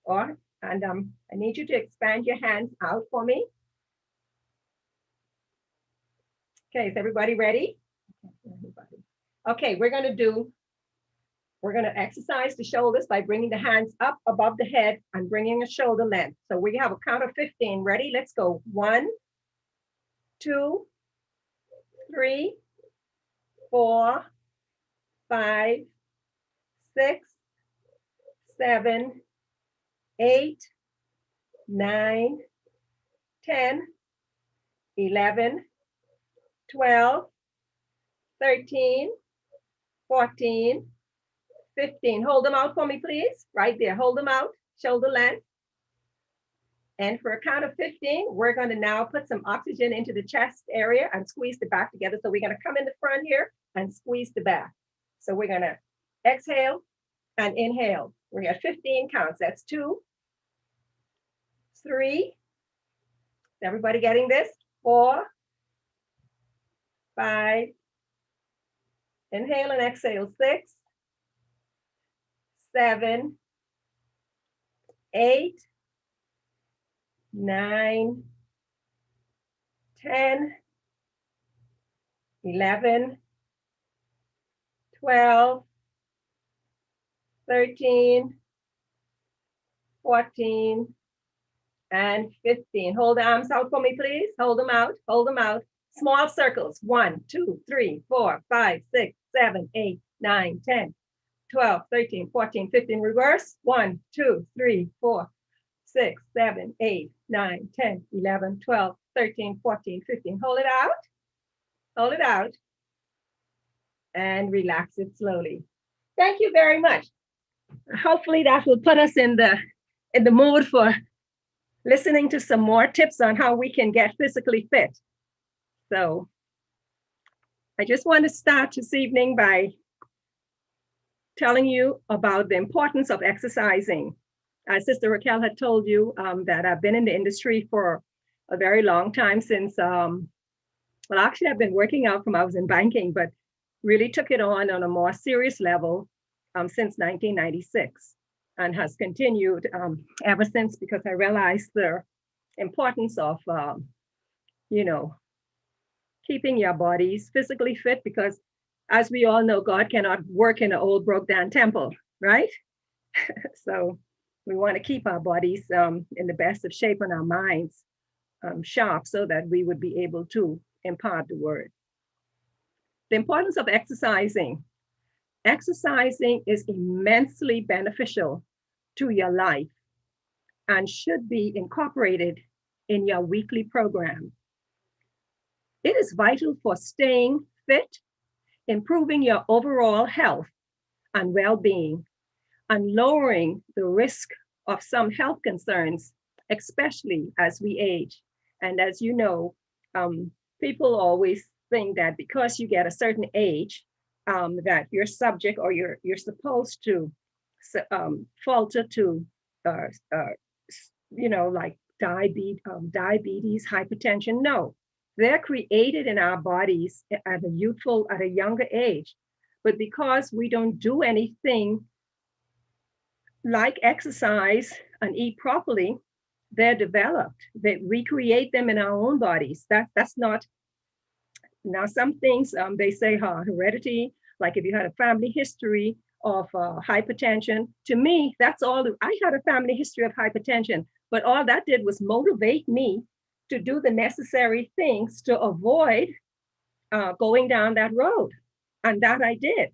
And I need you to expand your hands out for me. Okay, is everybody ready? Okay, we're going to exercise the shoulders by bringing the hands up above the head and bringing a shoulder length. So we have a count of 15. Ready? Let's go. 1, 2, 3, 4, 5, 6, 7, 8, 9, 10, 11, 12, 13, 14, 15. Hold them out for me, please. Right there. Hold them out. Shoulder length. And for a count of 15, we're going to now put some oxygen into the chest area and squeeze the back together. So we're going to come in the front here and squeeze the back. So we're going to exhale and inhale. We have 15 counts. That's 2, 3. Is everybody getting this? 4, 5. Inhale and exhale. 6, 7, 8, 9, 10, 11, 12, 13, 14, and 15. Hold the arms out for me, please. Hold them out. Hold them out. Small circles. 1, 2, 3, 4, 5, 6, 7, 8, 9, 10, 12, 13, 14, 15. Reverse. 1, 2, 3, 4, 6, 7, 8, 9, 10, 11, 12, 13, 14, 15. Hold it out. Hold it out. And relax it slowly. Thank you very much. Hopefully that will put us in the mood for listening to some more tips on how we can get physically fit. So I just want to start this evening by telling you about the importance of exercising. As Sister Raquel had told you, that I've been in the industry for a very long time since, well, actually I've been working out from I was in banking, but really took it on a more serious level since 1996 and has continued ever since, because I realized the importance of, keeping your bodies physically fit, because as we all know, God cannot work in an old broke down temple, right? So we want to keep our bodies in the best of shape and our minds sharp so that we would be able to impart the word. The importance of exercising. Exercising is immensely beneficial to your life and should be incorporated in your weekly program. It is vital for staying fit, improving your overall health and well-being, and lowering the risk of some health concerns, especially as we age. And as you know, people always think that because you get a certain age, that you're subject or you're supposed to falter to, like diabetes, hypertension. No, they're created in our bodies at a younger age. But because we don't do anything like exercise and eat properly, they're developed. We create them in our own bodies. That's not. Now, some things they say heredity, like if you had a family history of hypertension. To me, that's all. I had a family history of hypertension, but all that did was motivate me to do the necessary things to avoid going down that road, and that I did.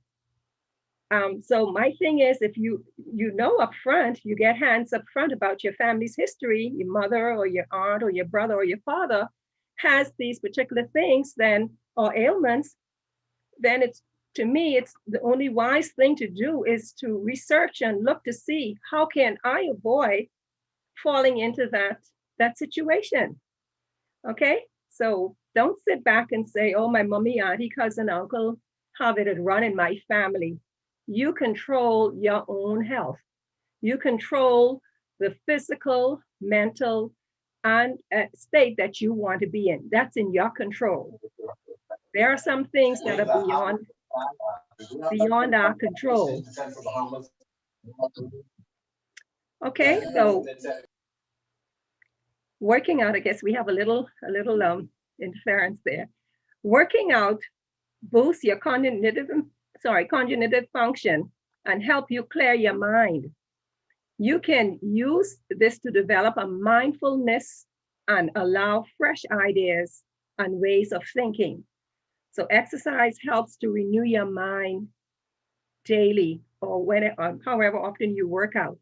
So my thing is, if you know up front, you get hands up front about your family's history, your mother or your aunt or your brother or your father has these particular things, then or ailments, then to me, it's the only wise thing to do is to research and look to see how can I avoid falling into that situation. Okay, so don't sit back and say, oh, my mommy, auntie, cousin, uncle, how did it run in my family? You control your own health. You control the physical, mental, and state that you want to be in. That's in your control. There are some things that are beyond our control. Okay, so working out, I guess we have a little interference there. Working out boosts your cognitive function and help you clear your mind. You can use this to develop a mindfulness and allow fresh ideas and ways of thinking. So exercise helps to renew your mind daily or however often you work out.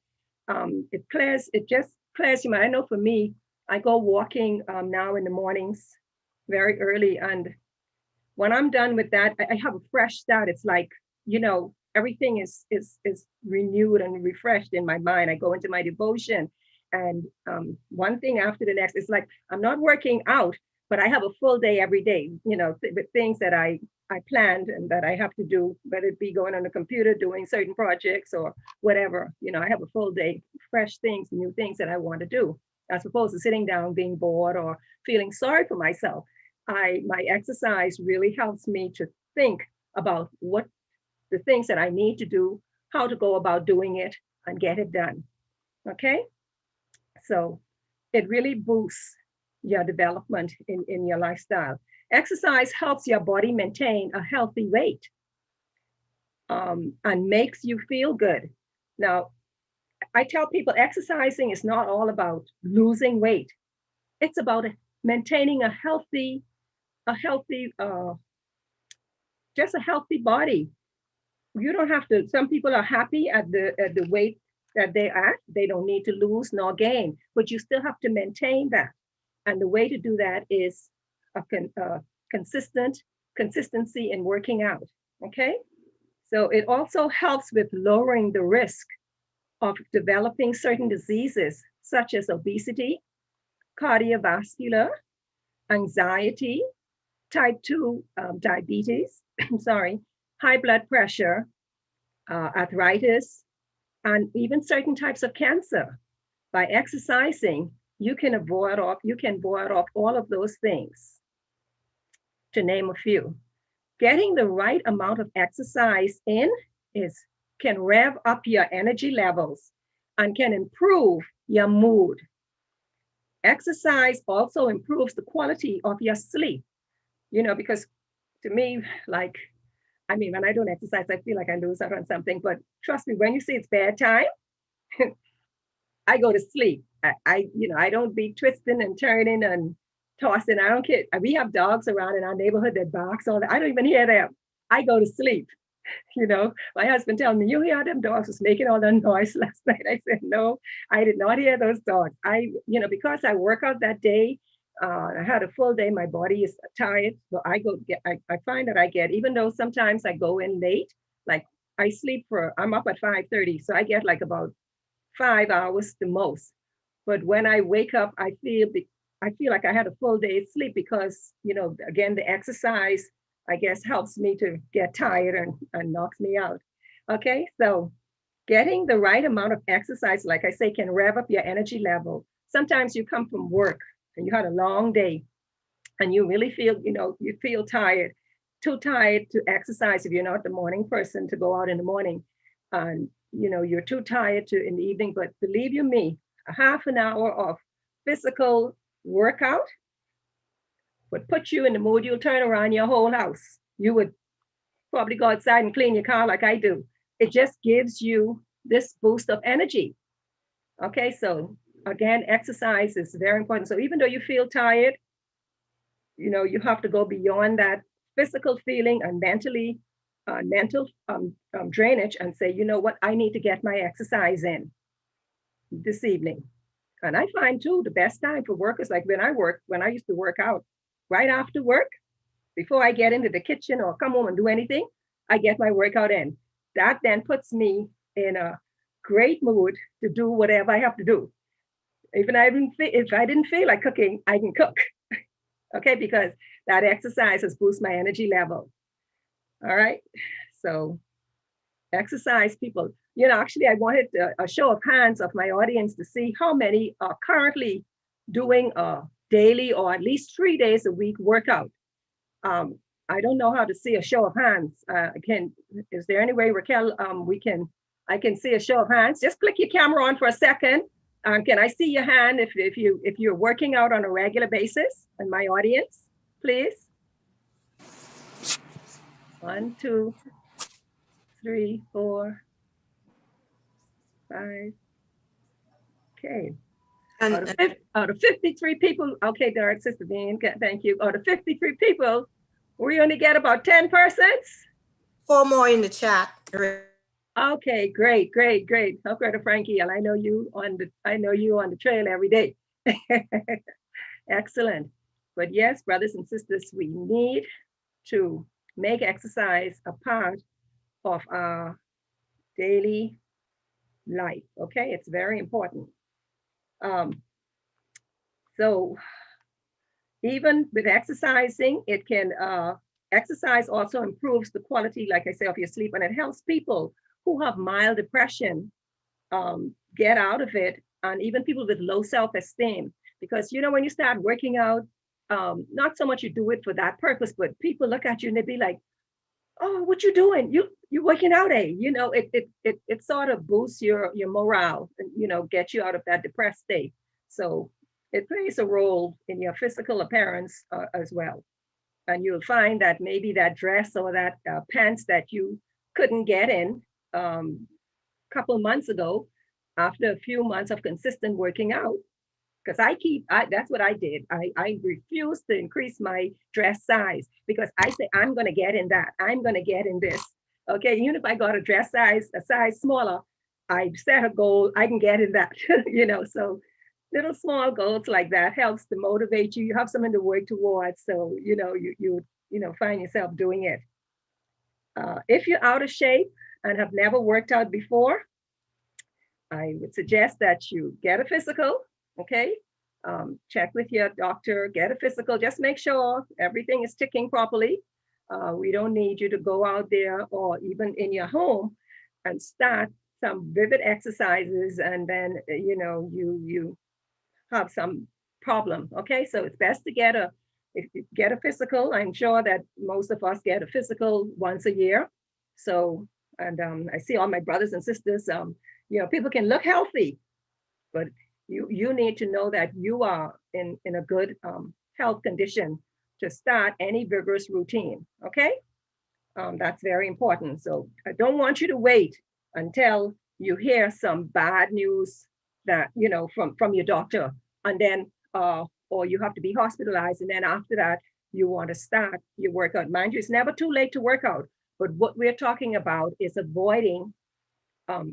It just clears your mind. I know for me, I go walking now in the mornings very early, and when I'm done with that, I have a fresh start. It's like, everything is renewed and refreshed in my mind. I go into my devotion, and one thing after the next. It's like I'm not working out, but I have a full day every day. With things that I planned and that I have to do, whether it be going on the computer, doing certain projects or whatever. I have a full day, fresh things, new things that I want to do, as opposed to sitting down, being bored or feeling sorry for myself. My exercise really helps me to think about what the things that I need to do, how to go about doing it and get it done. Okay. So it really boosts your development in your lifestyle. Exercise helps your body maintain a healthy weight and makes you feel good. Now, I tell people exercising is not all about losing weight. It's about maintaining a healthy, just a healthy body. You don't have to. Some people are happy at the weight that they are. They don't need to lose nor gain, but you still have to maintain that. And the way to do that is a consistency in working out. Okay, so it also helps with lowering the risk of developing certain diseases such as obesity, cardiovascular, anxiety, type 2 diabetes, sorry, high blood pressure, arthritis, and even certain types of cancer. By exercising, you can ward off all of those things, to name a few. Getting the right amount of exercise in is can rev up your energy levels and can improve your mood. Exercise also improves the quality of your sleep, because to me, like, I mean, when I don't exercise, I feel like I lose out on something. But trust me, when you say it's bad time, I go to sleep. I don't be twisting and turning and tossing. I don't care. We have dogs around in our neighborhood that barks all that. I don't even hear them. I go to sleep. My husband telling me, you hear them dogs was making all that noise last night. I said, no, I did not hear those dogs. Because I work out that day, I had a full day, my body is tired. So I find that I get, even though sometimes I go in late, like I'm up at 5:30. So I get like about 5 hours the most. But when I wake up, I feel like I had a full day's sleep because, again, the exercise, I guess, helps me to get tired and knocks me out. Okay, so getting the right amount of exercise, like I say, can rev up your energy level. Sometimes you come from work and you had a long day and you really feel, you feel tired, too tired to exercise if you're not the morning person to go out in the morning. And, you're too tired to in the evening. But believe you me, a half an hour of physical workout would put you in the mood. You'll turn around your whole house. You would probably go outside and clean your car like I do. It just gives you this boost of energy. Okay, so again, exercise is very important. So even though you feel tired, you have to go beyond that physical feeling and mental drainage and say, you know what, I need to get my exercise in this evening. And I find too, the best time for work is like when I used to work out right after work, before I get into the kitchen or come home and do anything, I get my workout in. That then puts me in a great mood to do whatever I have to do. If I didn't feel like cooking, I can cook. Okay, because that exercise has boosted my energy level. All right. So exercise, people. Actually, I wanted a show of hands of my audience to see how many are currently doing a daily or at least 3 days a week workout. I don't know how to see a show of hands. Is there any way, Raquel, we can I can see a show of hands. Just click your camera on for a second. Can I see your hand if you're working out on a regular basis in my audience, please? 1, 2, 3, 4, 5. Okay. Out of 53 people, okay, Derek, Sister Dean, thank you. Out of 53 people, we only get about 10 persons. 4 more in the chat. Okay, great, great, great. Help Frankie, and I know you on the trail every day. Excellent. But yes, brothers and sisters, we need to make exercise a part of our daily life. Okay, it's very important. So even with exercising, it can exercise also improves the quality, like I say, of your sleep, and it helps people who have mild depression get out of it, and even people with low self-esteem. Because when you start working out, not so much you do it for that purpose, but people look at you and they be like, "Oh, what you doing? You working out, eh?" It sort of boosts your morale and get you out of that depressed state. So it plays a role in your physical appearance as well. And you'll find that maybe that dress or that pants that you couldn't get in a couple months ago, after a few months of consistent working out, because that's what I did. I refused to increase my dress size because I say, I'm going to get in that. I'm going to get in this. Okay. Even if I got a size smaller, I set a goal, I can get in that, so little small goals like that helps to motivate you. You have something to work towards. So, you find yourself doing it. If you're out of shape and have never worked out before, I would suggest that you get a physical, okay? Check with your doctor, get a physical, just make sure everything is ticking properly. We don't need you to go out there or even in your home and start some vivid exercises and then, you have some problem, okay? So it's best to get a physical. I'm sure that most of us get a physical once a year. So, and I see all my brothers and sisters, people can look healthy, but you need to know that you are in a good health condition to start any vigorous routine, okay? That's very important. So I don't want you to wait until you hear some bad news that, from your doctor, and then, or you have to be hospitalized. And then after that, you want to start your workout. Mind you, it's never too late to work out. But what we're talking about is avoiding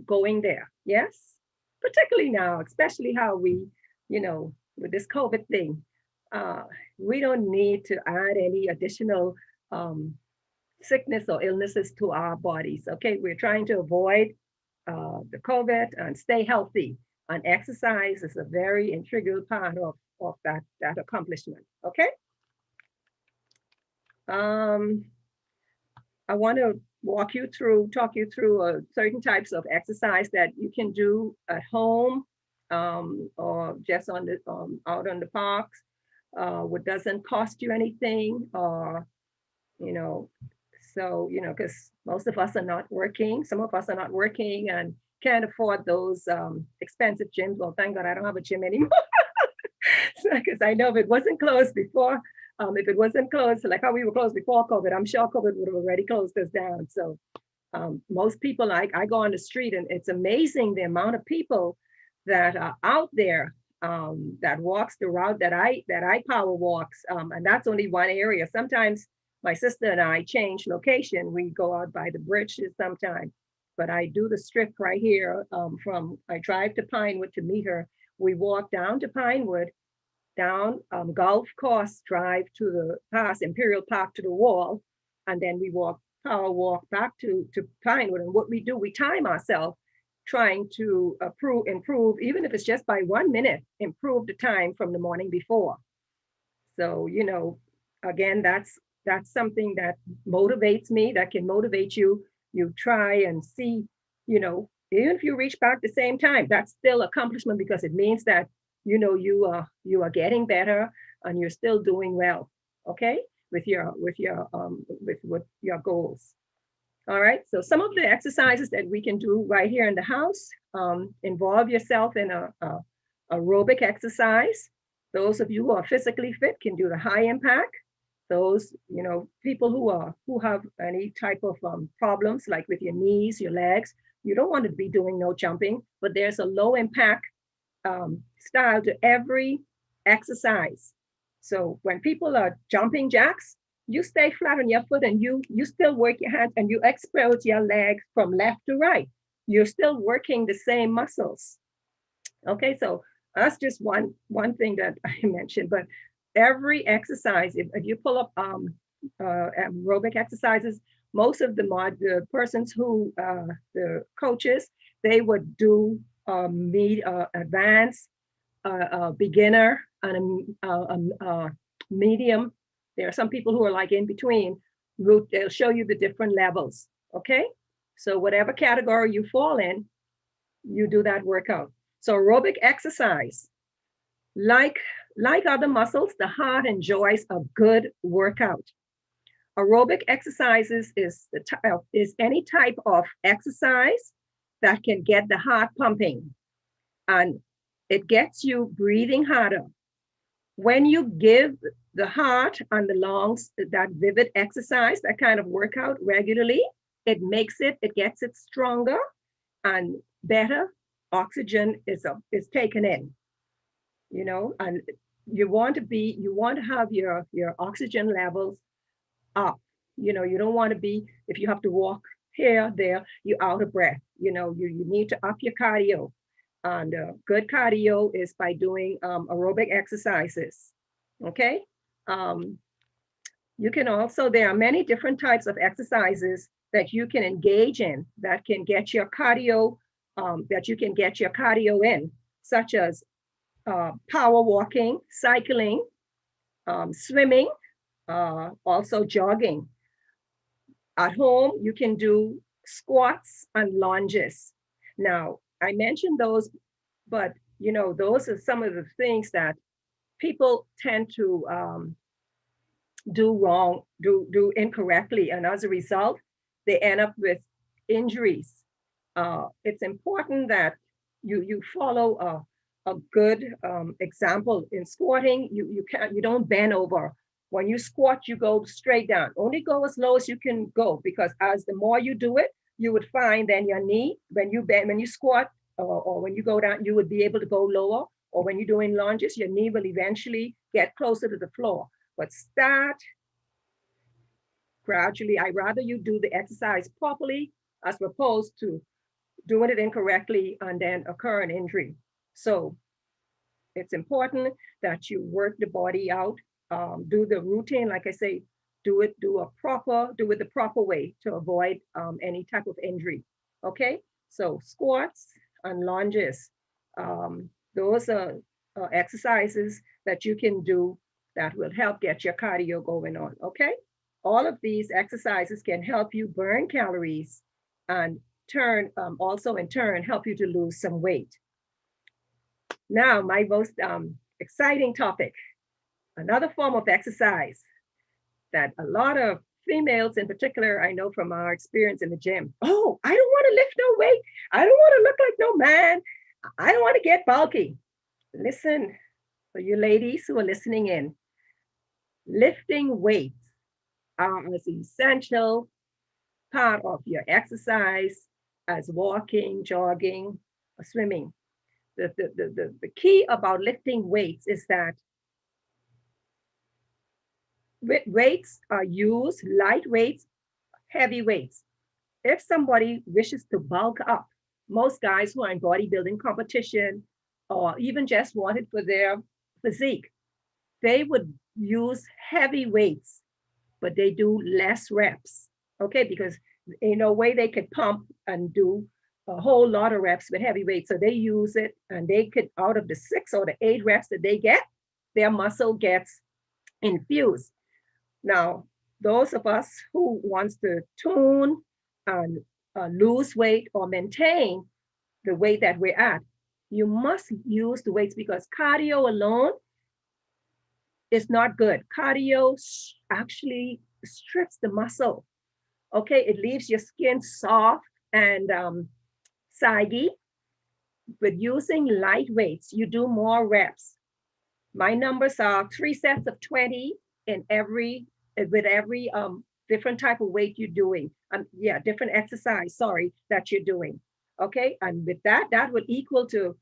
going there. Yes, particularly now, especially how we, with this COVID thing, we don't need to add any additional sickness or illnesses to our bodies. Okay, we're trying to avoid the COVID and stay healthy. And exercise is a very integral part of that accomplishment. Okay. I want to talk you through certain types of exercise that you can do at home or just on the out on the parks. What doesn't cost you anything, or because most of us are not working. Some of us are not working and can't afford those expensive gyms. Well, thank God I don't have a gym anymore. Because I know if it wasn't closed before, like how we were closed before COVID, I'm sure COVID would have already closed us down. So most people, I go on the street and it's amazing the amount of people that are out there that walks the route that I power walks. And that's only one area. Sometimes my sister and I change location. We go out by the bridges sometimes, but I do the strip right here I drive to Pinewood to meet her. We walk down to Pinewood, down Gulf Coast Drive to the past Imperial Park to the wall, and then we power walk back to Pinewood. And what we do, we time ourselves trying to improve, even if it's just by 1 minute, improve the time from the morning before. So, again, that's something that motivates me, that can motivate you. You try and see, even if you reach back the same time, that's still accomplishment, because it means that, you are getting better and you're still doing well, okay, with your goals. All right, so some of the exercises that we can do right here in the house, involve yourself in a aerobic exercise. Those of you who are physically fit can do the high impact. Those, people who have any type of problems like with your knees, your legs, you don't want to be doing no jumping, but there's a low impact style to every exercise. So when people are jumping jacks, you stay flat on your foot and you still work your hands and you expose your legs from left to right. You're still working the same muscles. Okay, so that's just one thing that I mentioned. But every exercise, if you pull up aerobic exercises, most of the persons who the coaches, they would do advanced, beginner, and a medium. There are some people who are like in between. They'll show you the different levels. Okay, so whatever category you fall in, you do that workout. So aerobic exercise, like other muscles, the heart enjoys a good workout. Aerobic exercises is any type of exercise that can get the heart pumping, and it gets you breathing harder. When you give the heart and the lungs that vivid exercise, that kind of workout regularly, it gets it stronger and better. Oxygen is taken in, and you want to have your oxygen levels up. You don't want to be, if you have to walk here, there, you're out of breath. You need to up your cardio. And good cardio is by doing aerobic exercises. Okay. You can also, there are many different types of exercises that you can engage in that can get your cardio, in, such as power walking, cycling, swimming, also jogging. At home, you can do squats and lunges. Now, I mentioned those, but those are some of the things that people tend to do wrong, do incorrectly, and as a result, they end up with injuries. It's important that you follow a good example. In squatting, you don't bend over. When you squat, you go straight down. Only go as low as you can go, because as the more you do it, you would find then your knee, when you squat, or when you go down, you would be able to go lower. Or when you're doing lunges, your knee will eventually get closer to the floor. But start gradually. I'd rather you do the exercise properly as opposed to doing it incorrectly and then occur an injury. So it's important that you work the body out, do the routine, like I say, do it the proper way to avoid any type of injury. Okay, so squats and lunges, those are exercises that you can do that will help get your cardio going on. Okay, all of these exercises can help you burn calories and also in turn help you to lose some weight. Now, my most exciting topic, another form of exercise that a lot of females in particular, I know from our experience in the gym. Oh, I don't want to lift no weight. I don't want to look like no man. I don't want to get bulky. Listen, for you ladies who are listening in, lifting weights are as essential part of your exercise as walking, jogging, or swimming. The key about lifting weights is that weights are used, light weights, heavy weights. If somebody wishes to bulk up, most guys who are in bodybuilding competition or even just want it for their physique, they would use heavy weights, but they do less reps. Okay, because in a way they could pump and do a whole lot of reps with heavy weights. So they use it, and they could, out of the 6 or the 8 reps that they get, their muscle gets infused. Now, those of us who wants to tune and lose weight or maintain the weight that we're at, you must use the weights, because cardio alone is not good. Cardio actually strips the muscle Okay, it leaves your skin soft and saggy. But using light weights, you do more reps. My numbers are 3 sets of 20 in every with every different type of weight you're doing. Yeah, different exercise, sorry, that you're doing. Okay, and with that, that would equal to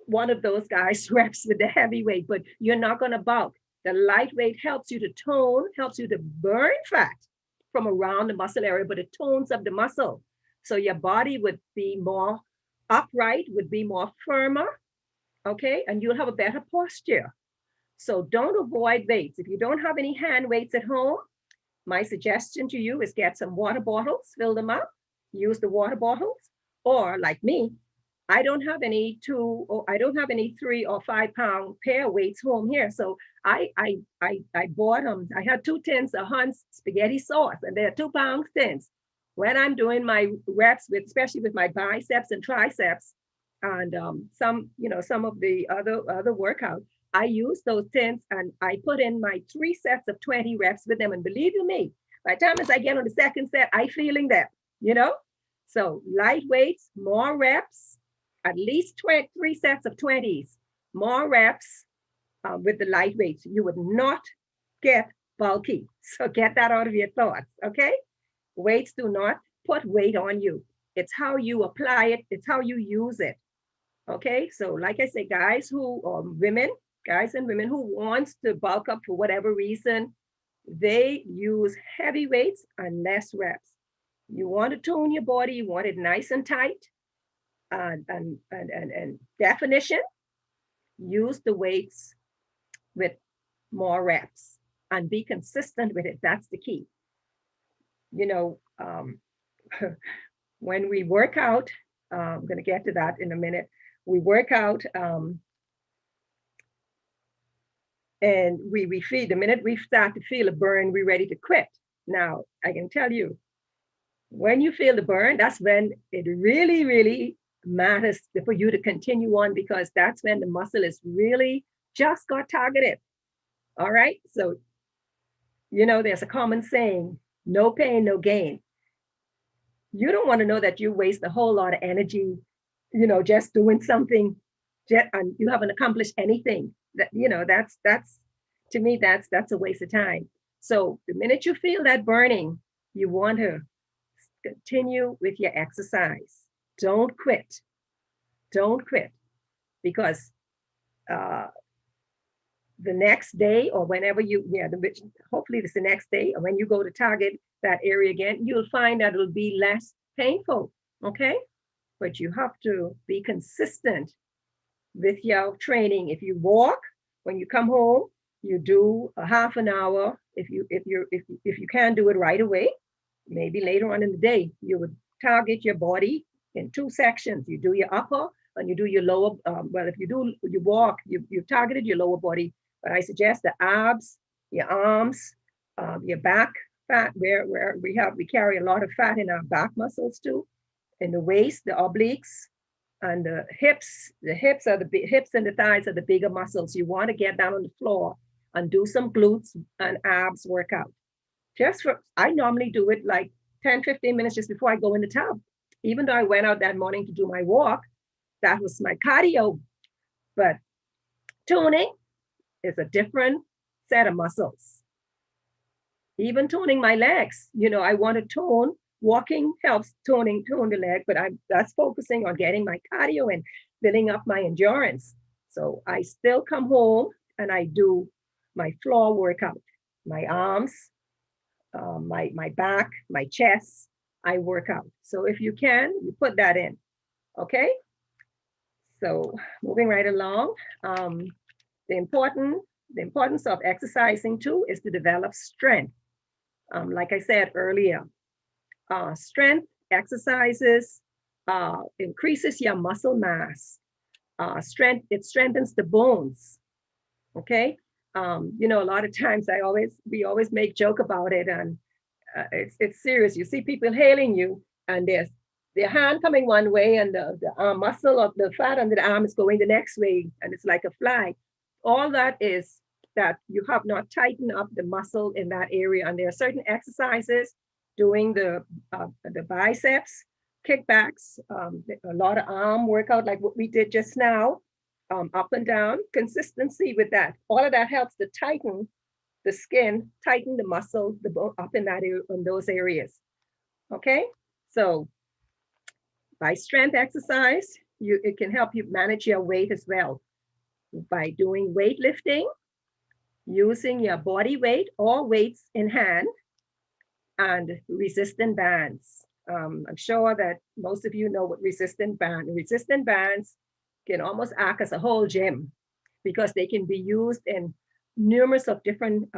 one of those guys reps with the heavy weight, but you're not going to bulk. The lightweight helps you to tone, helps you to burn fat from around the muscle area, but it tones up the muscle. So your body would be more upright, would be more firmer, okay? And you'll have a better posture. So don't avoid weights. If you don't have any hand weights at home, my suggestion to you is get some water bottles, fill them up, use the water bottles, or like me, I don't have any 3 or 5 pound pair weights home here. So I bought them. I had 2 tins of Hunt's spaghetti sauce, and they're 2 pound tins. When I'm doing my reps with, especially with my biceps and triceps, and some of the other workouts, I use those tins and I put in my 3 sets of 20 reps with them. And believe you me, by the time as I get on the second set, I feeling that, you know. So light weights, more reps, at least 3 sets of 20s, more reps with the light weights. You would not get bulky. So get that out of your thoughts, okay? Weights do not put weight on you. It's how you apply it. It's how you use it, okay? So like I say, guys and women who wants to bulk up for whatever reason, they use heavy weights and less reps. You want to tone your body, you want it nice and tight, and definition, use the weights with more reps and be consistent with it. That's the key. You know, when we work out, I'm going to get to that in a minute. We work out and we feel, the minute we start to feel a burn, we're ready to quit. Now, I can tell you, when you feel the burn, that's when it really, really matters for you to continue on, because that's when the muscle is really just got targeted. All right. So, there's a common saying, no pain, no gain. You don't want to know that you waste a whole lot of energy, just doing something and you haven't accomplished anything. That's to me, that's a waste of time. So the minute you feel that burning, you want to continue with your exercise. Don't quit. Don't quit, because the next day, or whenever hopefully it's the next day, or when you go to target that area again, you'll find that it'll be less painful, okay? But you have to be consistent with your training. If you walk, when you come home, you do a half an hour. If you can do it right away, maybe later on in the day, you would target your body in 2 sections. You do your upper and you do your lower. Well, if you walk, you've targeted your lower body. But I suggest the abs, your arms, your back fat, where we carry a lot of fat in our back muscles too, in the waist, the obliques, and the hips. The hips and the thighs are the bigger muscles. You want to get down on the floor and do some glutes and abs workout. I normally do it like 10, 15 minutes just before I go in the tub. Even though I went out that morning to do my walk, that was my cardio. But toning is a different set of muscles. Even toning my legs, I want to tone. Walking helps tone the leg, but that's focusing on getting my cardio and building up my endurance. So I still come home and I do my floor workout, my arms, my back, my chest, I work out. So if you can, you put that in, okay? So moving right along, the importance of exercising too is to develop strength. Like I said earlier, strength exercises increases your muscle mass. It strengthens the bones. Okay, a lot of times we always make joke about it, and it's serious. You see people hailing you, and their hand coming one way, and the arm muscle of the fat under the arm is going the next way, and it's like a flag. All that is that you have not tightened up the muscle in that area, and there are certain exercises doing the biceps, kickbacks, a lot of arm workout like what we did just now, up and down, consistency with that. All of that helps to tighten the skin, tighten the muscle, the bone up in that area, in those areas. Okay, so by strength exercise, it can help you manage your weight as well. By doing weightlifting, using your body weight or weights in hand, and resistant bands. I'm sure that most of you know what resistant bands can almost act as a whole gym because they can be used in numerous of different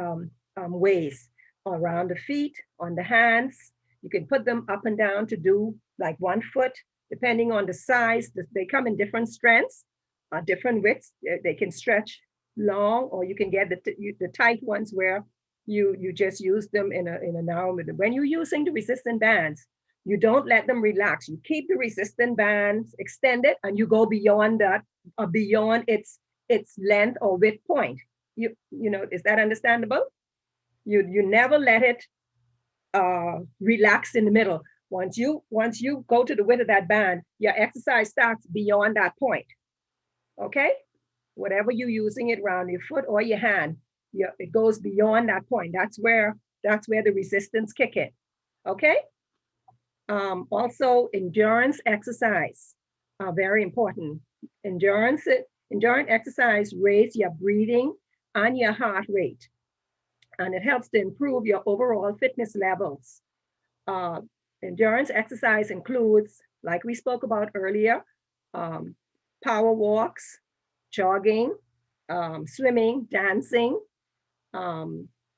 ways around the feet, on the hands. You can put them up and down to do like 1 foot, depending on the size. They come in different strengths, different widths. They can stretch long, or you can get the tight ones where you just use them in a narrow middle. When you're using the resistant bands, you don't let them relax. You keep the resistant bands extended and you go beyond that, or beyond its length or width point. You know, is that understandable? You never let it relax in the middle. Once you go to the width of that band, your exercise starts beyond that point. Okay? Whatever you're using it around your foot or your hand, it goes beyond that point. That's where the resistance kick in. Okay? Also, endurance exercise are very important. Endurance exercise raise your breathing and your heart rate, and it helps to improve your overall fitness levels. Endurance exercise includes, like we spoke about earlier, power walks, jogging, swimming, dancing,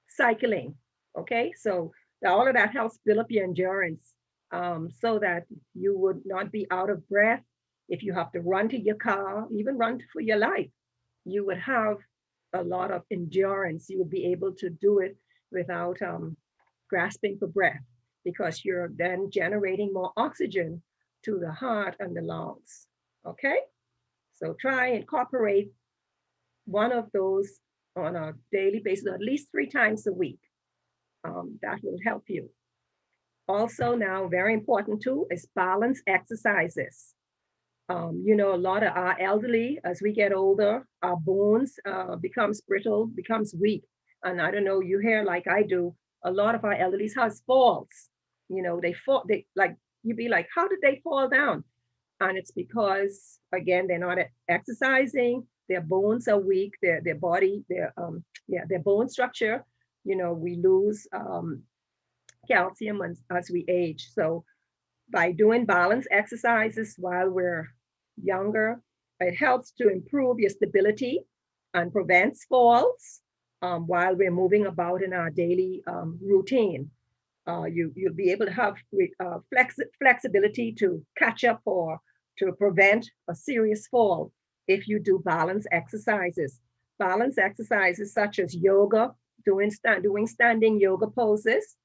cycling. Okay, so all of that helps build up your endurance, so that you would not be out of breath. If you have to run to your car, even run for your life, you would have a lot of endurance. You would be able to do it without grasping for breath, because you're then generating more oxygen to the heart and the lungs. Okay, so try and incorporate one of those on a daily basis, at least 3 times a week. That will help you. Also, now very important too is balance exercises. You know, a lot of our elderly, as we get older, our bones becomes brittle, becomes weak. And I don't know, you hear like I do, a lot of our elderly has falls. You know, they fall, you'd be like, how did they fall down? And it's because, again, they're not exercising, their bones are weak, their body, their bone structure, you know, we lose calcium as we age. So by doing balance exercises while we're younger, it helps to improve your stability and prevents falls while we're moving about in our daily routine. You'll be able to have flexibility to catch up or to prevent a serious fall if you do balance exercises. Balance exercises such as yoga, doing standing yoga poses,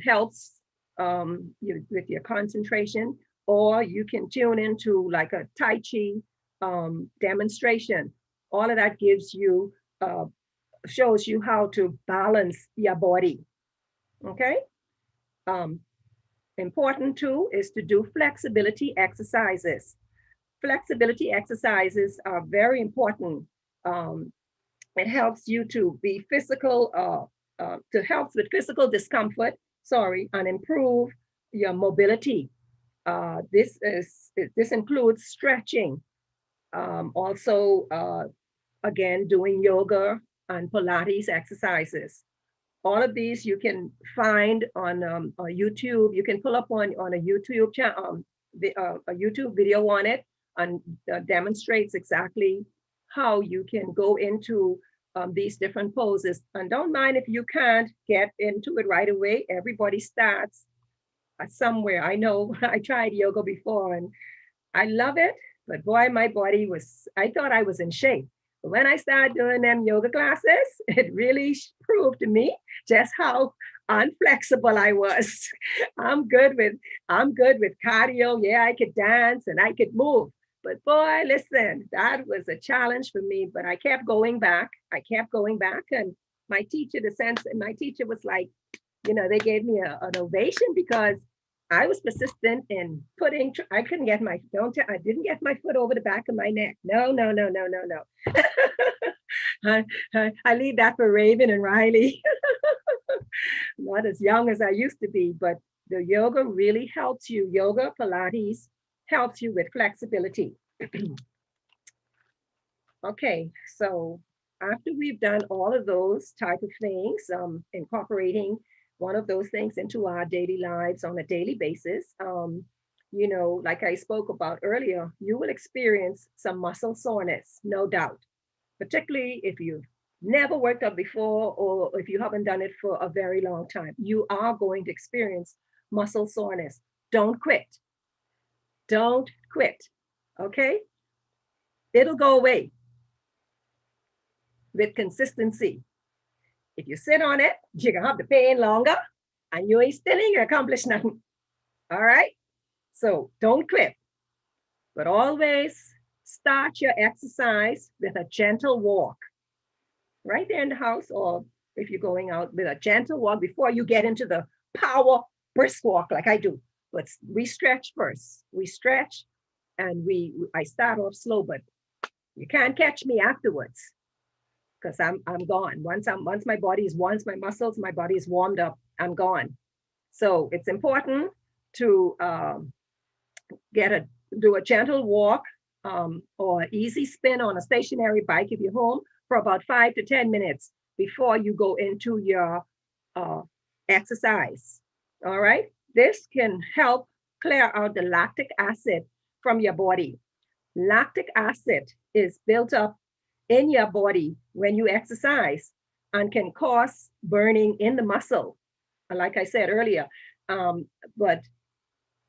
helps with your concentration, or you can tune into like a Tai Chi demonstration. All of that gives you, shows you how to balance your body. Okay. Important too is to do flexibility exercises. Flexibility exercises are very important. It helps you to be physical, to help with physical discomfort, and improve your mobility. This includes stretching, also again doing yoga and Pilates exercises. All of these you can find on YouTube. You can pull up on a YouTube channel, a YouTube video on it, and demonstrates exactly how you can go into these different poses. And don't mind if you can't get into it right away. Everybody starts somewhere. I know I tried yoga before and I love it, but boy, my body I thought I was in shape. But when I started doing them yoga classes, it really proved to me just how unflexible I was. I'm good with cardio. Yeah, I could dance and I could move. But boy, listen, that was a challenge for me. But I kept going back. And my teacher was like, They gave me an ovation because I was persistent in I couldn't get I didn't get my foot over the back of my neck. No, no, no, no, no, no. I leave that for Raven and Riley. Not as young as I used to be, but the yoga really helps you. Yoga, Pilates helps you with flexibility. Okay, so after we've done all of those type of things, incorporating one of those things into our daily lives on a daily basis, like I spoke about earlier, you will experience some muscle soreness, no doubt, particularly if you've never worked out before or if you haven't done it for a very long time. You are going to experience muscle soreness. Don't quit. Don't quit. Okay? It'll go away with consistency. If you sit on it, you're gonna have the pain longer and you ain't still ain't gonna accomplish nothing. All right? So don't quit, but always start your exercise with a gentle walk right there in the house, or if you're going out, with a gentle walk before you get into the power brisk walk like I do. But we stretch first. We stretch and I start off slow, but you can't catch me afterwards because I'm gone. Once my body is my muscles, my body is warmed up, I'm gone. So it's important to do a gentle walk or easy spin on a stationary bike if you're home for about 5 to 10 minutes before you go into your exercise. All right. This can help clear out the lactic acid from your body. Lactic acid is built up in your body when you exercise and can cause burning in the muscle, like I said earlier. But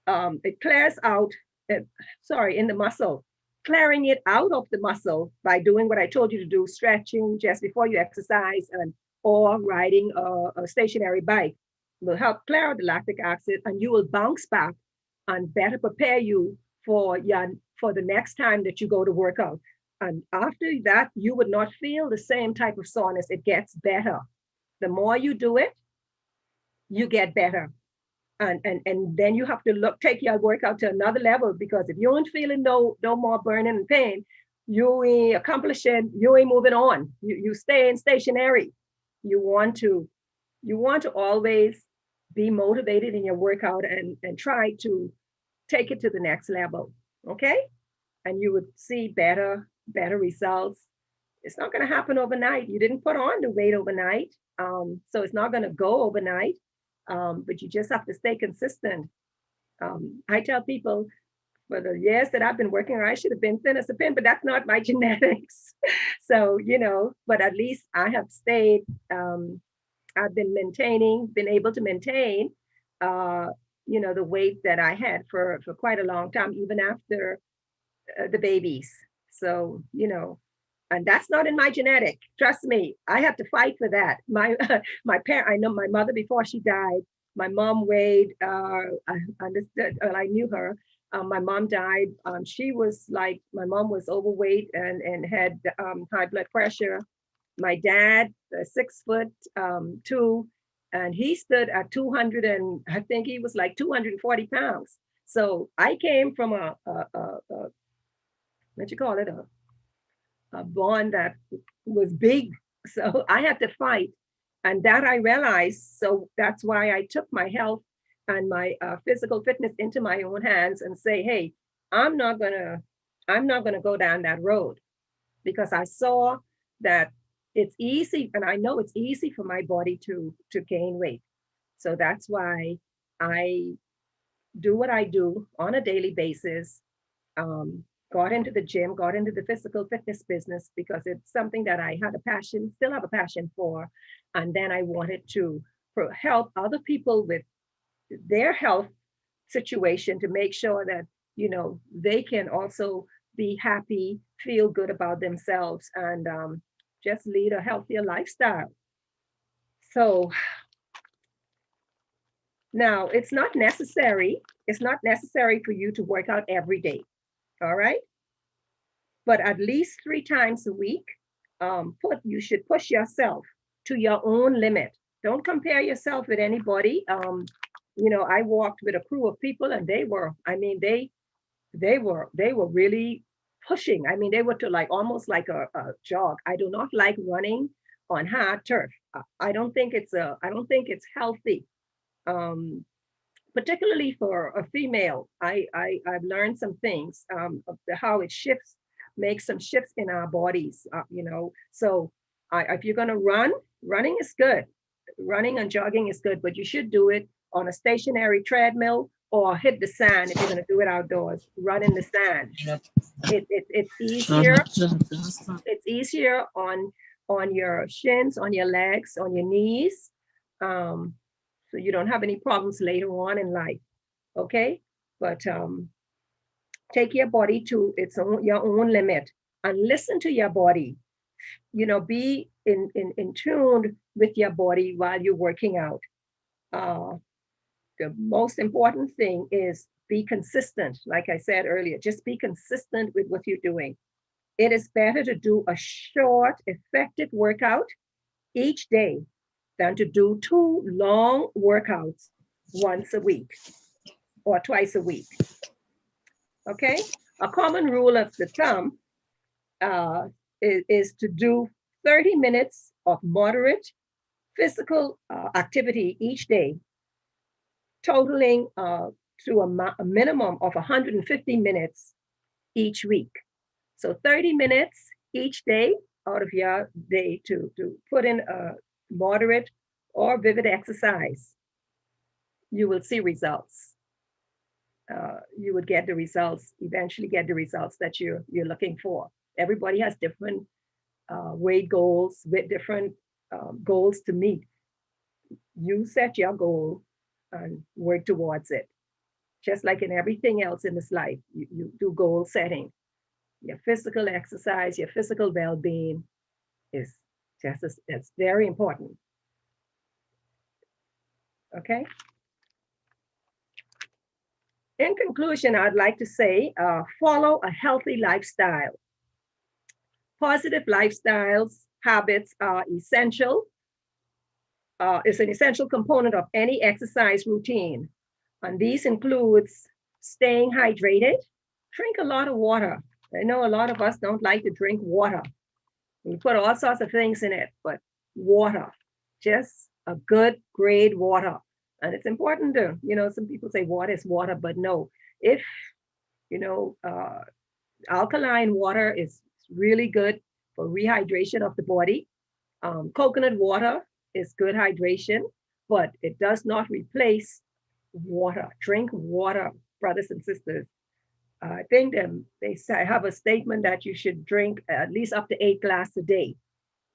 it clears out, in the muscle, clearing it out of the muscle by doing what I told you to do, stretching just before you exercise or riding a stationary bike will help clear out the lactic acid, and you will bounce back and better prepare you for the next time that you go to work out. And after that, you would not feel the same type of soreness. It gets better. The more you do it, you get better. And then you have to take your workout to another level, because if you ain't feeling no more burning and pain, you ain't accomplishing, you ain't moving on. You staying stationary. You want to always be motivated in your workout and try to take it to the next level. Okay? And you would see better results. It's not going to happen overnight. You didn't put on the weight overnight. So it's not going to go overnight. But you just have to stay consistent. I tell people, for the years that I've been working, I should have been thin as a pin, but that's not my genetics. So, but at least I have stayed, I've been able to maintain, the weight that I had for quite a long time, even after the babies. So, and that's not in my genetic. Trust me, I have to fight for that. I know my mother before she died. My mom weighed. I understood. I knew her. My mom died. My mom was overweight and had high blood pressure. My dad, 6'2", and he stood at 200, and I think he was like 240 pounds. So I came from a what you call it, a bond that was big. So I had to fight. And that I realized. So that's why I took my health and my physical fitness into my own hands and say, hey, I'm not gonna go down that road, because I saw that it's easy, and I know it's easy for my body to gain weight. So that's why I do what I do on a daily basis. Got into the gym, got into the physical fitness business because it's something that I had a passion, still have a passion for. And then I wanted to help other people with their health situation, to make sure that, they can also be happy, feel good about themselves, and just lead a healthier lifestyle. So now it's not necessary for you to work out every day. All right. But at least 3 times a week, you should push yourself to your own limit. Don't compare yourself with anybody. I walked with a crew of people, and they were really pushing. I mean, they were to like almost like a jog. I do not like running on hard turf. I don't think it's healthy. Um, Particularly for a female, I've learned some things of how it shifts, makes some shifts in our bodies. So if you're gonna run, running is good. Running and jogging is good, but you should do it on a stationary treadmill or hit the sand if you're gonna do it outdoors. Run in the sand. It's easier. It's easier on your shins, on your legs, on your knees. Um, so you don't have any problems later on in life. Okay, but take your body to your own limit and listen to your body. Be in tune with your body while you're working out. uh, the most important thing is be consistent. Like I said earlier, just be consistent with what you're doing. It is better to do a short effective workout each day than to do two long workouts once a week or twice a week. Okay, a common rule of the thumb uh, is to do 30 minutes of moderate physical activity each day, totaling to a minimum of 150 minutes each week. So 30 minutes each day out of your day to put in a moderate or vivid exercise. You will see results. You would get the results, eventually get the results that you're looking for. Everybody has different weight goals with different goals to meet. You set your goal and work towards it. Just like in everything else in this life, you do goal setting. Your physical exercise, your physical well-being is it's very important. Okay. In conclusion, I'd like to say follow a healthy lifestyle. Positive lifestyles habits are essential. Is an essential component of any exercise routine, and these includes staying hydrated. Drink a lot of water. I know a lot of us don't like to drink water. We put all sorts of things in it, but water, just a good grade water. And it's important to, some people say water is water, but no, if, you know, uh, alkaline water is really good for rehydration of the body. Coconut water is good hydration, but it does not replace water. Drink water, brothers and sisters. I think they say, have a statement that you should drink at least up to 8 glasses a day.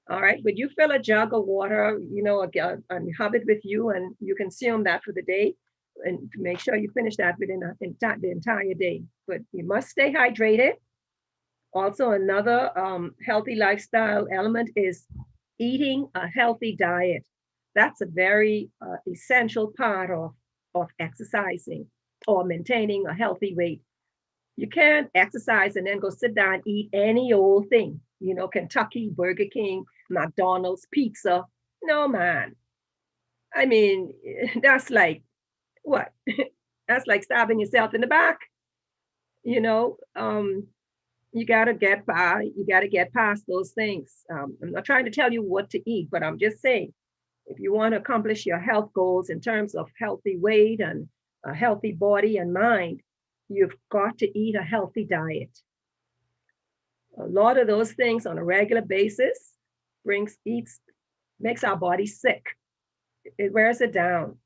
All right, but you fill a jug of water, and have it with you, and you consume that for the day, and make sure you finish that within the entire day. But you must stay hydrated. Also, another healthy lifestyle element is eating a healthy diet. That's a very essential part of exercising or maintaining a healthy weight. You can't exercise and then go sit down and eat any old thing, Kentucky, Burger King, McDonald's, pizza. No, man. I mean, that's like what? That's like stabbing yourself in the back. You know, um, you gotta get by. You gotta get past those things. I'm not trying to tell you what to eat, but I'm just saying, if you want to accomplish your health goals in terms of healthy weight and a healthy body and mind, you've got to eat a healthy diet. A lot of those things on a regular basis makes our body sick. It wears it down.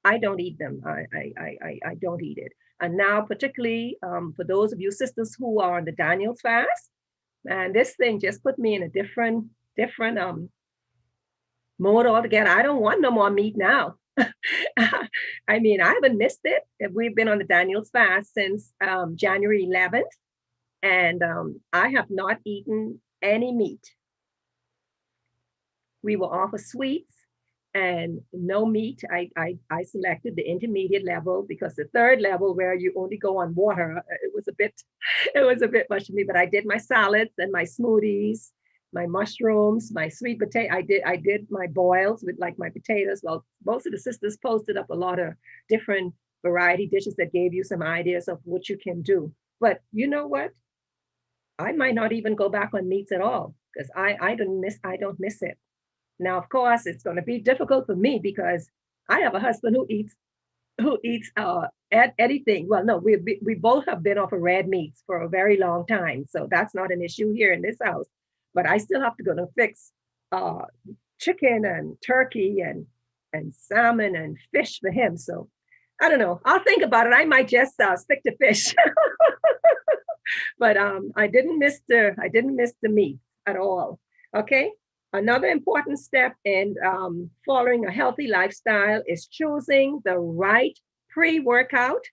I don't eat them. I don't eat it. And now, particularly for those of you sisters who are on the Daniel's fast, and this thing just put me in a different mode altogether. I don't want no more meat now. I mean, I haven't missed it. We've been on the Daniel's fast since January 11th, and I have not eaten any meat. We were off of sweets and no meat. I selected the intermediate level because the third level where you only go on water, it was a bit much for me. But I did my salads and my smoothies, my mushrooms, my sweet potato. I did my boils with like my potatoes. Well, most of the sisters posted up a lot of different variety dishes that gave you some ideas of what you can do. But you know what? I might not even go back on meats at all because I don't miss it. Now, of course, it's going to be difficult for me because I have a husband who eats anything. Well, no, we both have been off of red meats for a very long time, so that's not an issue here in this house. But I still have to go to fix uh, chicken and turkey and salmon and fish for him. So I don't know. I'll think about it. I might just stick to fish. But I didn't miss the meat at all. Okay. Another important step in following a healthy lifestyle is choosing the right pre-workout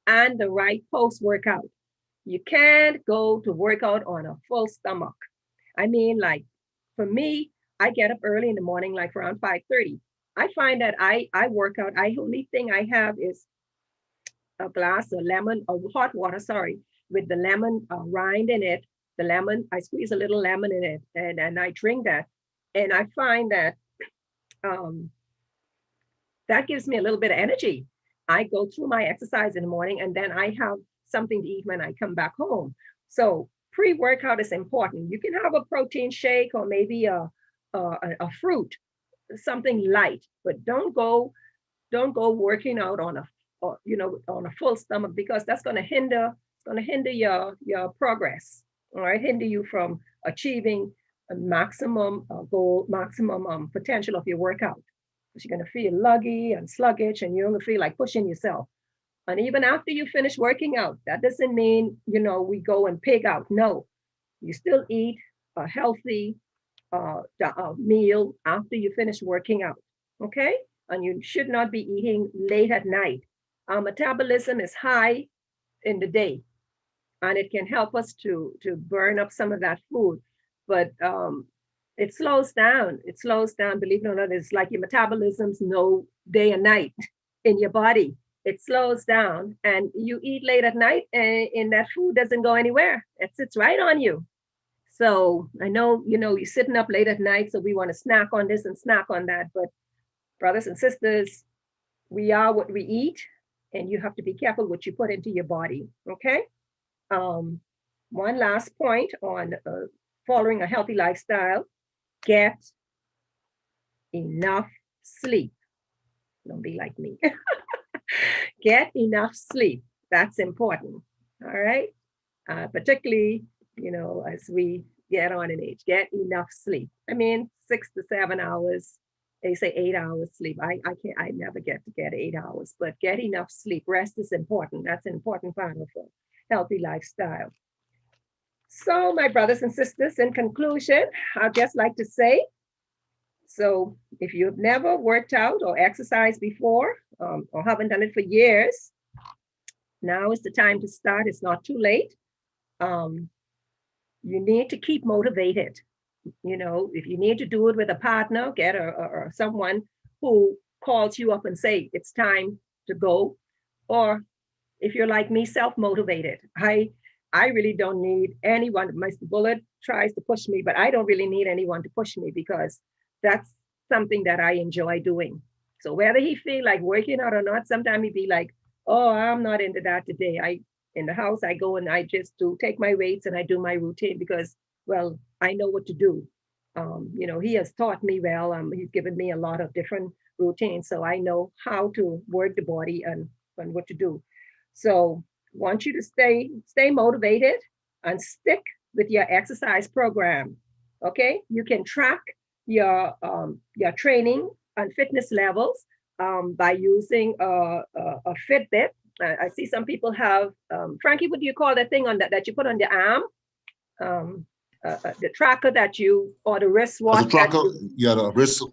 and the right post-workout. You can't go to workout on a full stomach. I mean, like for me, I get up early in the morning, like around 5:30. I find that I work out. I only thing I have is a glass of lemon, of hot water, sorry, with the lemon rind in it. The lemon, I squeeze a little lemon in it and I drink that. And I find that um, that gives me a little bit of energy. I go through my exercise in the morning and then I have something to eat when I come back home. So pre-workout is important. You can have a protein shake or maybe a fruit, something light, but don't go working out on a on a full stomach because that's going to hinder your progress. All right, hinder you from achieving a maximum goal, maximum potential of your workout. Because you're going to feel luggy and sluggish, and you're going to feel like pushing yourself. And even after you finish working out, that doesn't mean we go and pig out. No, you still eat a healthy meal after you finish working out. Okay, and you should not be eating late at night. Our metabolism is high in the day, and it can help us to burn up some of that food. But it slows down. It slows down. Believe it or not, it's like your metabolism's no day and night in your body. It slows down, and you eat late at night, and that food doesn't go anywhere. It sits right on you. So I know you're sitting up late at night, so we want to snack on this and snack on that. But brothers and sisters, we are what we eat, and you have to be careful what you put into your body. Okay. Um, One last point on following a healthy lifestyle: get enough sleep. Don't be like me. Get enough sleep. That's important. All right. Particularly, as we get on in age, get enough sleep. I mean, 6 to 7 hours. They say 8 hours sleep. I never get to get 8 hours, but get enough sleep. Rest is important. That's an important part of a healthy lifestyle. So, my brothers and sisters, in conclusion, I'd just like to say, so if you've never worked out or exercised before, or haven't done it for years, now is the time to start. It's not too late. Um, you need to keep motivated. If you need to do it with a partner, get or someone who calls you up and say it's time to go. Or if you're like me, self-motivated. I really don't need anyone. My bullet tries to push me, but I don't really need anyone to push me because that's something that I enjoy doing. So whether he feel like working out or not, sometimes he'd be like, oh, I'm not into that today. In the house, I go and I just do take my weights and I do my routine because, well, I know what to do. He has taught me well. He's given me a lot of different routines, so I know how to work the body and what to do. So want you to stay motivated and stick with your exercise program. Okay, you can track your training and fitness levels by using a Fitbit. I see some people have Frankie. What do you call that thing on that you put on your arm? The tracker that you or the wristwatch. As a tracker, yeah, the wrist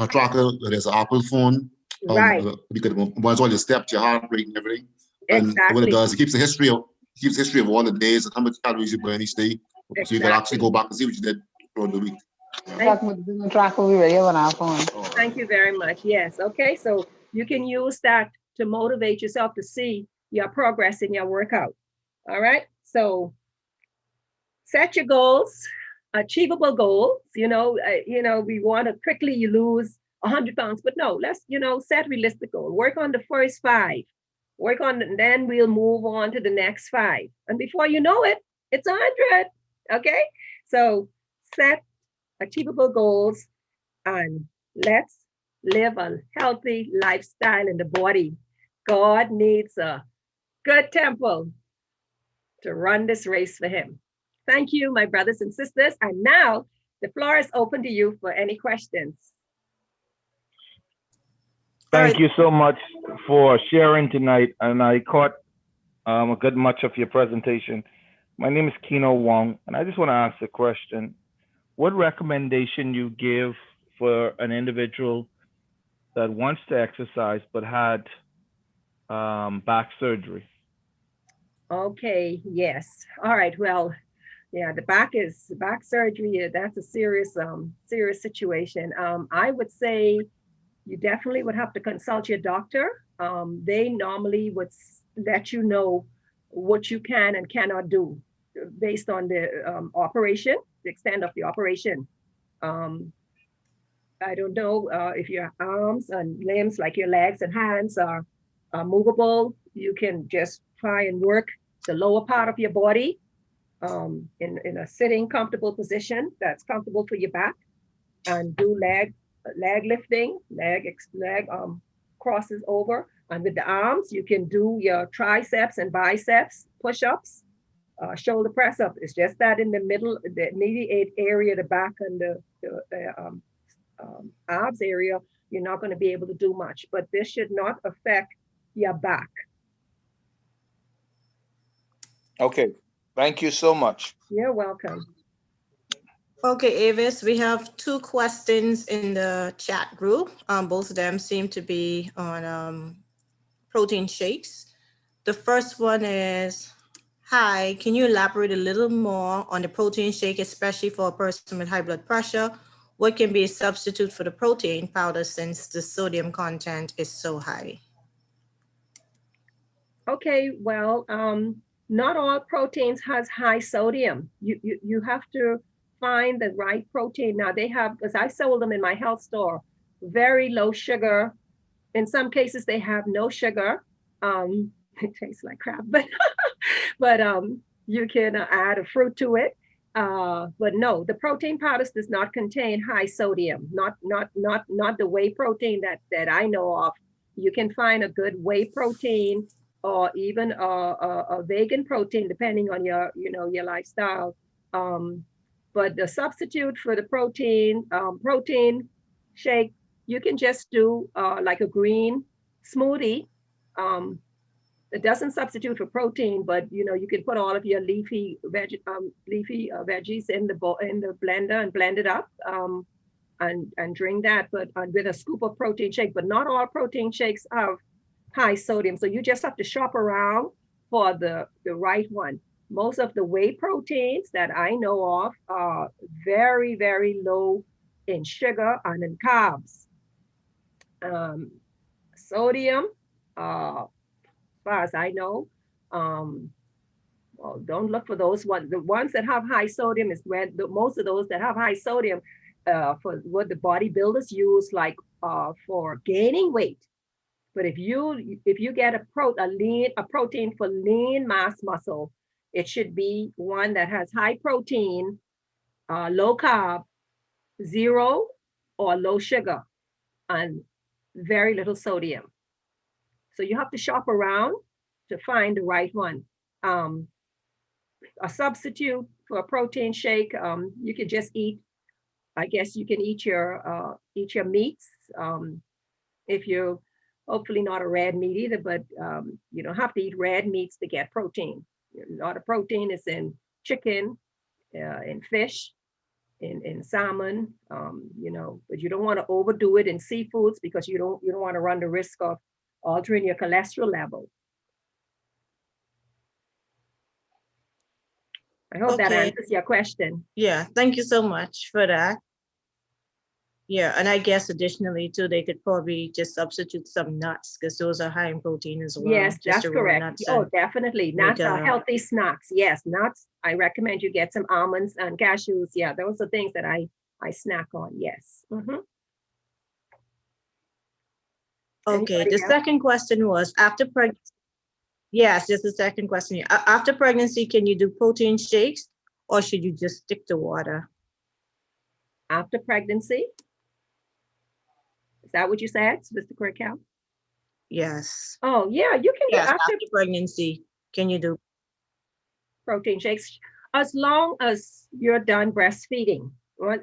tracker. There's an Apple phone. Right. You can monitor all your steps, your heart rate, and everything. And exactly. what it does, it keeps history of all the days and how much calories you burn each day. Exactly. So you can actually go back and see what you did throughout the week. Thank you very much. Yes. Okay. So you can use that to motivate yourself to see your progress in your workout. All right. So set your goals. achievable goals. We want to quickly lose 100 pounds, but no, let's, set realistic goal. Work on the first 5. Work on, and then we'll move on to the next 5. And before you know it, it's 100. Okay. So set achievable goals and let's live a healthy lifestyle in the body. God needs a good temple to run this race for him. Thank you, my brothers and sisters. And now the floor is open to you for any questions. Thank you so much for sharing tonight. And I caught a good much of your presentation. My name is Kino Wong, and I just want to ask a question. What recommendation you give for an individual that wants to exercise but had back surgery? Okay, yes. All right, well, yeah, the back surgery, that's a serious situation. I would say you definitely would have to consult your doctor. They normally would let you know what you can and cannot do based on the operation, the extent of the operation. I don't know if your arms and limbs, like your legs and hands, are movable. You can just try and work the lower part of your body in a sitting comfortable position that's comfortable for your back, and do leg lifting, leg crosses over. And with the arms, you can do your triceps and biceps push-ups, shoulder press up. It's just that in the middle, the mediate area, the back and the abs area, you're not going to be able to do much. But this should not affect your back. Okay, thank you so much. You're welcome. Okay, Avis, we have 2 questions in the chat group. Both of them seem to be on protein shakes. The first one is, hi, can you elaborate a little more on the protein shake, especially for a person with high blood pressure? What can be a substitute for the protein powder since the sodium content is so high? Okay, well, not all proteins has high sodium. You have to find the right protein. Now they have, because I sold them in my health store, very low sugar. In some cases, they have no sugar. It tastes like crap, but you can add a fruit to it. But no, the protein powders does not contain high sodium. Not the whey protein that I know of. You can find a good whey protein or even a vegan protein, depending on your lifestyle. But the substitute for the protein shake, you can just do like a green smoothie. It doesn't substitute for protein, but you can put all of your leafy veggies in the blender and blend it up and drink that. But with a scoop of protein shake. But not all protein shakes have high sodium, so you just have to shop around for the right one. Most of the whey proteins that I know of are very, very low in sugar and in carbs. Sodium, as far as I know, well, don't look for those ones. The ones that have high sodium is where most of those that have high sodium for what the bodybuilders use, like for gaining weight. But if you get a protein for lean mass muscle, it should be one that has high protein, low carb, 0 or low sugar, and very little sodium. So you have to shop around to find the right one. A substitute for a protein shake, you can just eat. I guess you can eat your meats. If you're hopefully not a red meat either, but you don't have to eat red meats to get protein. A lot of protein is in chicken, in fish, in salmon, but you don't want to overdo it in seafoods because you don't want to run the risk of altering your cholesterol level. I hope that answers your question. Yeah, thank you so much for that. Yeah, and I guess additionally too, they could probably just substitute some nuts because those are high in protein as well. Yes, Just that's the raw correct. nuts Oh, and definitely. make Nuts are a- healthy snacks. Yes, nuts. I recommend you get some almonds and cashews. Yeah, those are things that I snack on. Yes. Mhm. Okay, Anybody the else? second question was after pregnancy. Yes, just the second question. After pregnancy, can you do protein shakes or should you just stick to water? After pregnancy? Is that what you said, Mr. Corkel? Yes. Oh, yeah, you can do Yes, after after pregnancy, can you do? protein shakes as long as you're done breastfeeding. Well,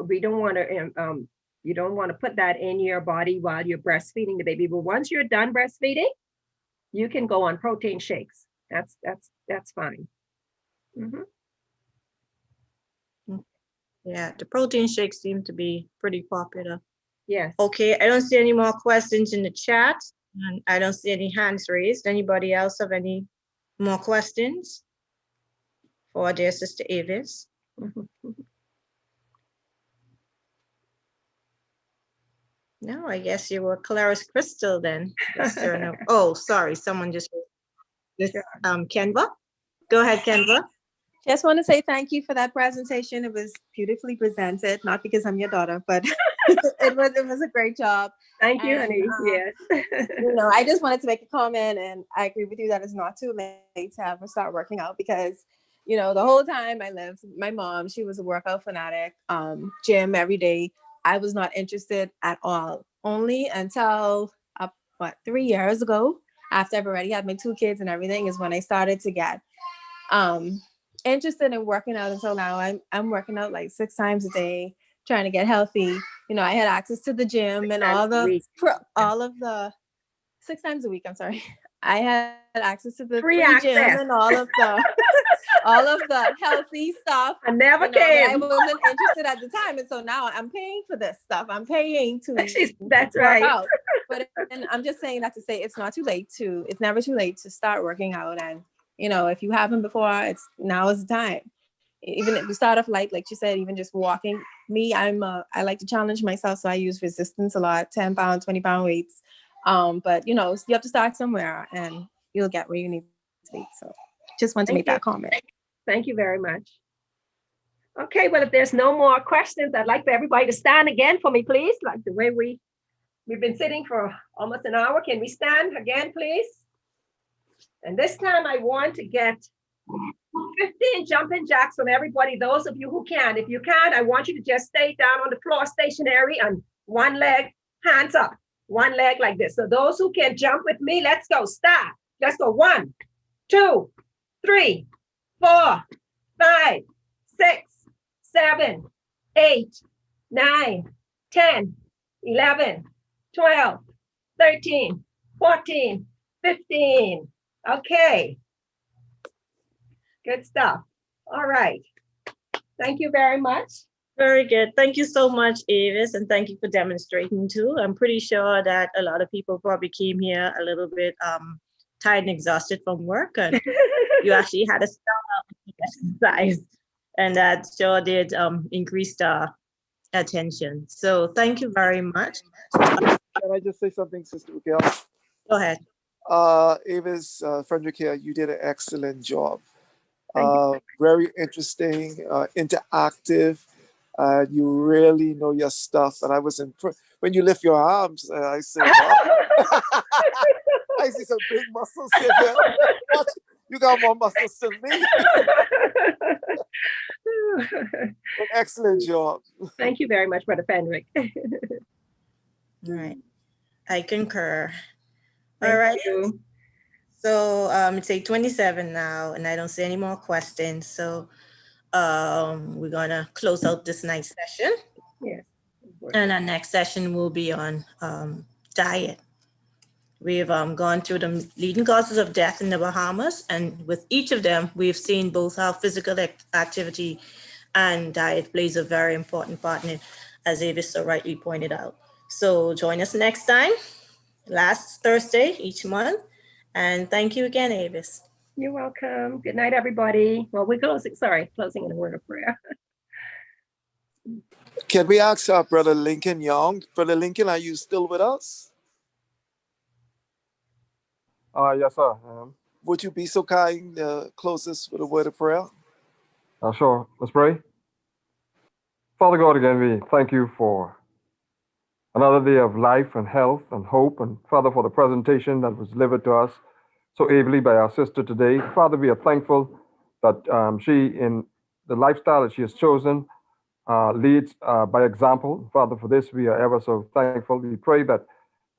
we don't want to you don't want to put that in your body while you're breastfeeding the baby. But once you're done breastfeeding, you can go on protein shakes. That's fine. Mhm. Yeah, the protein shakes seem to be pretty popular. Yes. Okay, I don't see any more questions in the chat and I don't see any hands raised. Anybody else have any more questions for dear Sister Avis? Mhm. No, I guess you were clear as crystal then. Oh, sorry, someone just, Kenva? Go ahead, Kenva. Just want to say thank you for that presentation. It was beautifully presented, not because I'm your daughter, but it was a great job. Thank you, And, honey. Yes. I just wanted to make a comment, and I agree with you that it's not too late to ever start working out because, the whole time I lived, my mom, she was a workout fanatic, gym every day. I was not interested at all. Only until 3 years ago, after I've already had my 2 kids and everything, is when I started to get interested in working out. Until now, I'm working out like 6 times a day, trying to get healthy. I had access to the gym and all of the 6 times a week. I'm sorry. I had access to the free gym access. and all of the all of the healthy stuff. I never but I came. wasn't interested at the time, and so now I'm paying for this stuff. I'm paying to That's work right. out. But and I'm just saying that to say it's not too late to. It's never too late to start working out. And if you haven't before, now is the time. Even if you start off light, like you said, even just walking. Me, I like to challenge myself, so I use resistance a lot, 10 pound, 20 pound weights. But you have to start somewhere, and you'll get where you need to be. So, just want to make that comment. Thank you very much. Okay, well, if there's no more questions, I'd like for everybody to stand again for me, please. Like the way we've been sitting for almost an hour. Can we stand again, please? And this time I want to get 15 jumping jacks from everybody, those of you who can. If you can, I want you to just stay down on the floor stationary on one leg, hands up, one leg like this. So those who can jump with me, let's go. Start. Let's go. 1, 2, 3, 4, 5, 6, 7, 8, 9, 10, 11, 12, 13, 14, 15. Okay. Good stuff. All right. Thank you very much. Very good. Thank you so much, Avis, and thank you for demonstrating too. I'm pretty sure that a lot of people probably came here a little bit tired and exhausted from work, and you actually had a exercise, and that sure did increase the attention. So thank you very much. Can I just say something, Sister Raquel? Go ahead. Avis, Frederick here, you did an excellent job. Thank Very interesting, interactive. You really know your stuff. And I was when you lift your arms, I said, wow. I see some big muscles here. You got more muscles than me. An excellent job. Thank you very much, Brother Fenrick. All right. I concur. Thank All right. you. So it's 8:27 now, and I don't see any more questions. So we're gonna close out this night's session. Yes. And our next session will be on diet. We've gone through the leading causes of death in the Bahamas, and with each of them, we've seen both how physical activity and diet plays a very important part in it, as Avis so rightly pointed out. So join us next time, last Thursday each month. And thank you again, Avis. You're welcome. Good night, everybody. Well, we're closing in a word of prayer. Can we ask Brother Lincoln Young? Brother Lincoln, are you still with us? Yes, sir. Would you be so kind to close us with a word of prayer? Sure. Let's pray. Father God, again, we thank you for another day of life and health and hope. And Father, for the presentation that was delivered to us so ably by our sister today. Father, we are thankful that she, in the lifestyle that she has chosen, leads by example. Father, for this, we are ever so thankful. We pray that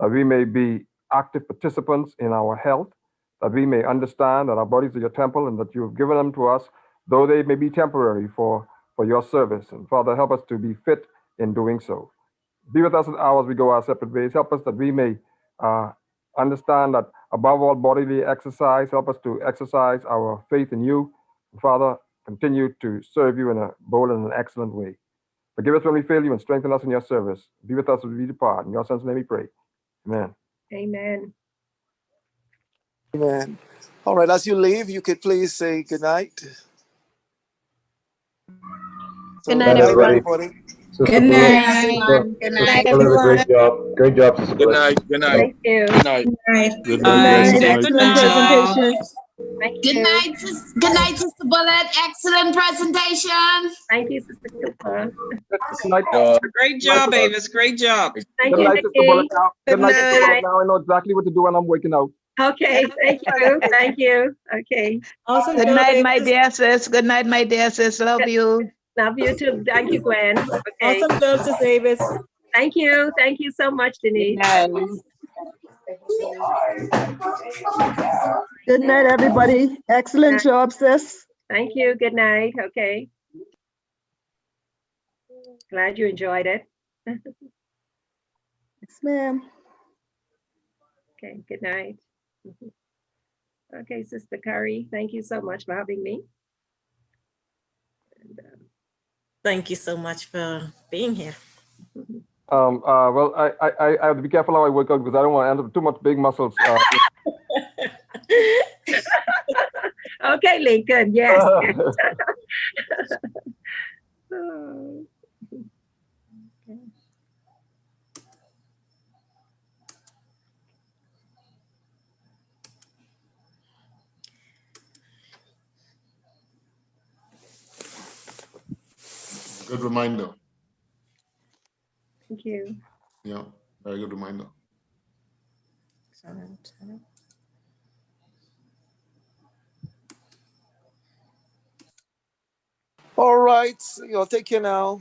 we may be active participants in our health, that we may understand that our bodies are your temple and that you have given them to us, though they may be temporary for your service. And Father, help us to be fit in doing so. Be with us as hours we go our separate ways. Help us that we may understand that above all bodily exercise, help us to exercise our faith in you. And Father, continue to serve you in a bold and an excellent way. Forgive us when we fail you and strengthen us in your service. Be with us as we depart. In your son's name we pray. Amen. Amen. Amen. All right, as you leave, you could please say good night. Good night, everyone. Sister Good Bullet, night, everyone. Good Sister night. Bullet, a great job. Great job, Sister Good Bullet. night. Good night. Thank you. Good night. Good God bless. Good night. Excellent presentation. Thank Good you. night, good night, Sister Bullet. Excellent presentation. Thank you, Sister Cooper. Good night. Great job, Avis. Great job. Thank Good you, night, Sister Nikki. Bullet. Now, good night, Sister night. Bullet. Now I know exactly what to do when I'm waking up. Okay, thank you. Thank you. Okay. Awesome. Good job, night, my Avis. dear sis. Good night, my dear sis. Love you. Love you too. Thank you, Gwen. Okay. Awesome job, Sis Avis. Thank you. Thank you so much, Denise. Good night, everybody. Excellent job, sis. Thank you. Good night. Okay. Glad you enjoyed it. Yes, ma'am. Okay. Good night. Okay, Sister Curry, thank you so much for having me. And, Thank you so much for being here. Well, I have to be careful how I work out because I don't want to end up with too much big muscles. Okay, Lincoln, yes. Oh. Good reminder. Thank you. Yeah, very good reminder. All right, take care now.